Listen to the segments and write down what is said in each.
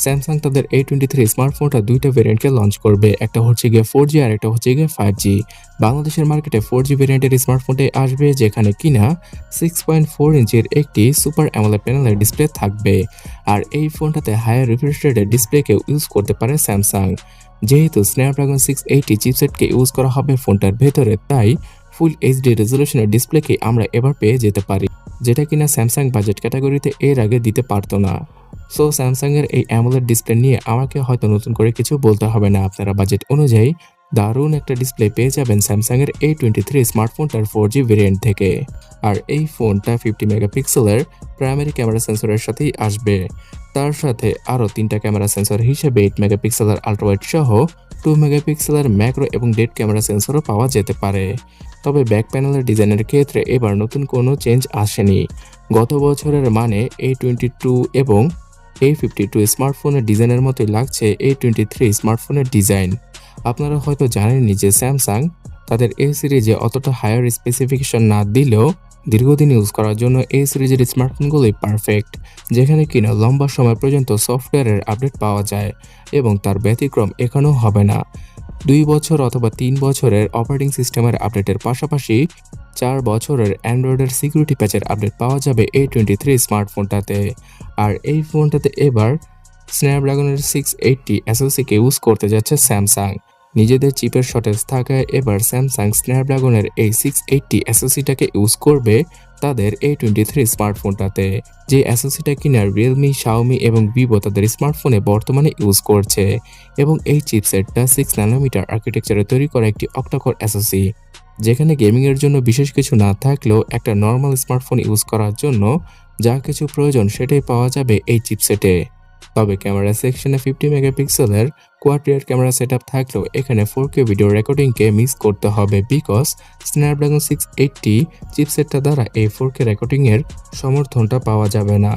Samsung তাদের A23 স্মার্টফোনটা দুইটা ভেরিয়েন্টকে লঞ্চ করবে, একটা হচ্ছে গিয়ে 4G আর একটা হচ্ছে গিয়ে 5G। বাংলাদেশের মার্কেটে 4G ভেরিয়েন্টের স্মার্টফোনটাই আসবে, যেখানে কিনা 6.4 ইঞ্চির একটি সুপার অ্যামোলেড প্যানেলের ডিসপ্লে থাকবে। আর এই ফোনটাতে হায়ার রিফ্রেশ রেটের ডিসপ্লেকে ইউজ করতে পারে স্যামসাং। যেহেতু স্ন্যাপড্রাগন 680 চিপসেটকে ইউজ করা হবে ফোনটার ভেতরে, তাই ফুল এইচডি রেজলিউশনের ডিসপ্লেকে আমরা এবার পেয়ে যেতে পারি, যেটা কিনা স্যামসাং বাজেট ক্যাটাগরিতে এর আগে দিতে পারতো না। সো স্যামসাং এর এই অ্যামোলেড ডিসপ্লে নিয়ে আমাকে হয়তো নতুন করে কিছু বলতে হবে না, আপনারা বাজেট অনুযায়ী দারুণ একটা ডিসপ্লে পেয়ে যাবেন স্যামসাং এর A23 স্মার্টফোনটার 4G ভেরিয়েন্ট থেকে। আর এই ফোনটা 50 মেগাপিক্সেলের প্রাইমারি ক্যামেরা সেন্সরের সাথেই আসবে। তার সাথে আরও 3টা ক্যামেরা সেন্সর হিসেবে 8 মেগাপিক্সেলের আল্ট্রাওয়াইড সহ 2 মেগাপিক্সেলের ম্যাক্রো এবং ডেড ক্যামেরা সেন্সরও পাওয়া যেতে পারে। তবে ব্যাক প্যানেলের ডিজাইনের ক্ষেত্রে এবার নতুন কোনো চেঞ্জ আসেনি। গত বছরের মানে A22 এবং A52 স্মার্টফোনের ডিজাইনের মতোই লাগছে A23 স্মার্টফোনের ডিজাইন। আপনারা হয়তো জানেননি যে স্যামসাং তাদের এই সিরিজে অতটা হায়ার স্পেসিফিকেশন না দিলেও দীর্ঘদিন ইউজ করার জন্য এই সিরিজের স্মার্টফোনগুলোই পারফেক্ট, যেখানে কিনা লম্বা সময় পর্যন্ত সফটওয়্যারের আপডেট পাওয়া যায় এবং তার ব্যতিক্রম এখানেও হবে না। 2 বছর অথবা 3 বছরের অপারেটিং সিস্টেমের আপডেটের পাশাপাশি 4 বছরের অ্যান্ড্রয়েডের সিকিউরিটি প্যাচের আপডেট পাওয়া যাবে A23 স্মার্টফোনটাতে। আর এই ফোনটাতে এবার স্ন্যাপড্রাগনের 680 SoC-কে ইউজ করতে যাচ্ছে স্যামসাং। নিজেদের চিপের শর্টেজ থাকায় এবার স্যামসাং স্ন্যাপড্রাগনের এই 680 SoC-টাকে ইউজ করবে তাদের A23 স্মার্টফোনটাতে, যে SoC-টা কিনা রিয়েলমি, শাওমি এবং ভিভো তাদের স্মার্টফোনে বর্তমানে ইউজ করছে। এবং এই চিপসেটটা 6 ন্যানোমিটার আর্কিটেকচারে তৈরি করা একটি অক্টাকোর SoC, যেখানে গেমিংয়ের জন্য বিশেষ কিছু না থাকলেও একটা নর্মাল স্মার্টফোন ইউজ করার জন্য যা কিছু প্রয়োজন সেটাই পাওয়া যাবে এই চিপসেটে। তবে ক্যামেরা সেকশনে 50 মেগাপিক্সেলের কোয়াড রিয়ার ক্যামেরা সেটআপ থাকলেও এখানে 4K ভিডিও রেকর্ডিংকে মিস করতে হবে, বিকজ স্ন্যাপড্রাগন 680 চিপসেটটা দ্বারা এই 4K রেকর্ডিংয়ের সমর্থনটা পাওয়া যাবে না।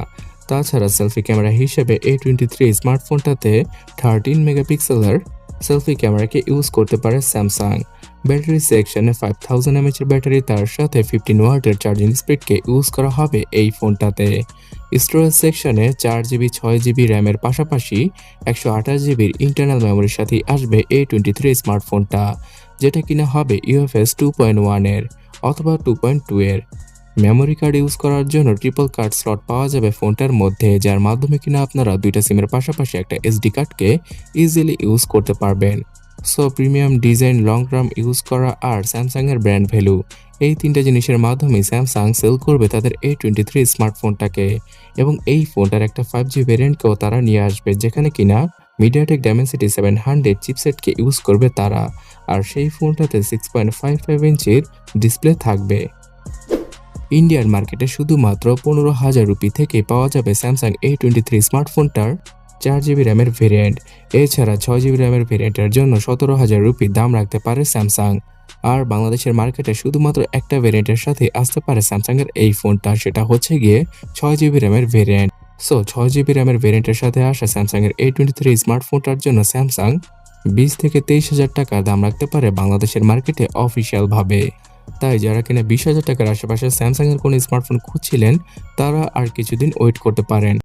তাছাড়া সেলফি ক্যামেরা হিসেবে A23 স্মার্টফোনটাতে 13 মেগাপিক্সেলের সেলফি ক্যামেরাকে ইউজ করতে পারে স্যামসাং। ব্যাটারি সেকশনে 5000 mAh ব্যাটারি, তার সাথে 15 ওয়াটের চার্জিং স্পিডকে ইউজ করা হবে এই ফোনটাতে। স্টোরেজ সেকশনে 4GB 6GB র্যামের পাশাপাশি 128GB ইন্টারনাল মেমোরির সাথে আসবে A23 স্মার্টফোনটা, যেটা কিনা হবে UFS 2.1 এর অথবা 2.2 এর। মেমোরি কার্ড ইউজ করার জন্য ট্রিপল কার্ড স্লট পাওয়া যাবে ফোনটার মধ্যে, যার মাধ্যমে কিনা আপনারা দুইটা সিমের পাশাপাশি একটা SD কার্ডকে ইজিলি ইউজ করতে পারবেন। So premium design, long term use করা আর স্যামসাং এর ব্র্যান্ড ভ্যালু, এই তিনটা জিনিসের মাধ্যমে স্যামসাং সেল করবে তাদের A23 স্মার্টফোনটাকে। এবং এই ফোনটার একটা 5G ভেরিয়েন্টকেও তারা নিয়ে আসবে, যেখানে কিনা মিডিয়াটেক ডাইমেনসিটি 700 চিপসেটকে ইউজ করবে তারা। আর সেই ফোনটাতে 6.55 ইঞ্চির ডিসপ্লে থাকবে। ইন্ডিয়ান মার্কেটে শুধুমাত্র 15,000 রুপি থেকে পাওয়া যাবে স্যামসাং A23 স্মার্টফোনটার 4GB র্যামের ভেরিয়েন্ট। এছাড়া 6GB র্যামের ভেরিয়েন্টের জন্য 17,000 রুপি দাম রাখতে পারে স্যামসাং। আর বাংলাদেশের মার্কেটে শুধুমাত্র একটা ভেরিয়েন্টের সাথে আসতে পারে স্যামসাং এর এই ফোনটা, সেটা হচ্ছে গিয়ে 6GB র্যামের ভেরিয়েন্ট। সো 6GB র্যামের ভেরিয়েন্টের সাথে আসা স্যামসাং এর A23 স্মার্টফোনটার জন্য স্যামসাং 20 থেকে 23,000 টাকা দাম রাখতে পারে বাংলাদেশের মার্কেটে অফিসিয়াল ভাবে। তাই যারা কিনা 20,000 টাকার আশেপাশে স্যামসাং এর কোনো স্মার্টফোন খুঁজছিলেন, তারা আর কিছুদিন ওয়েট করতে পারেন।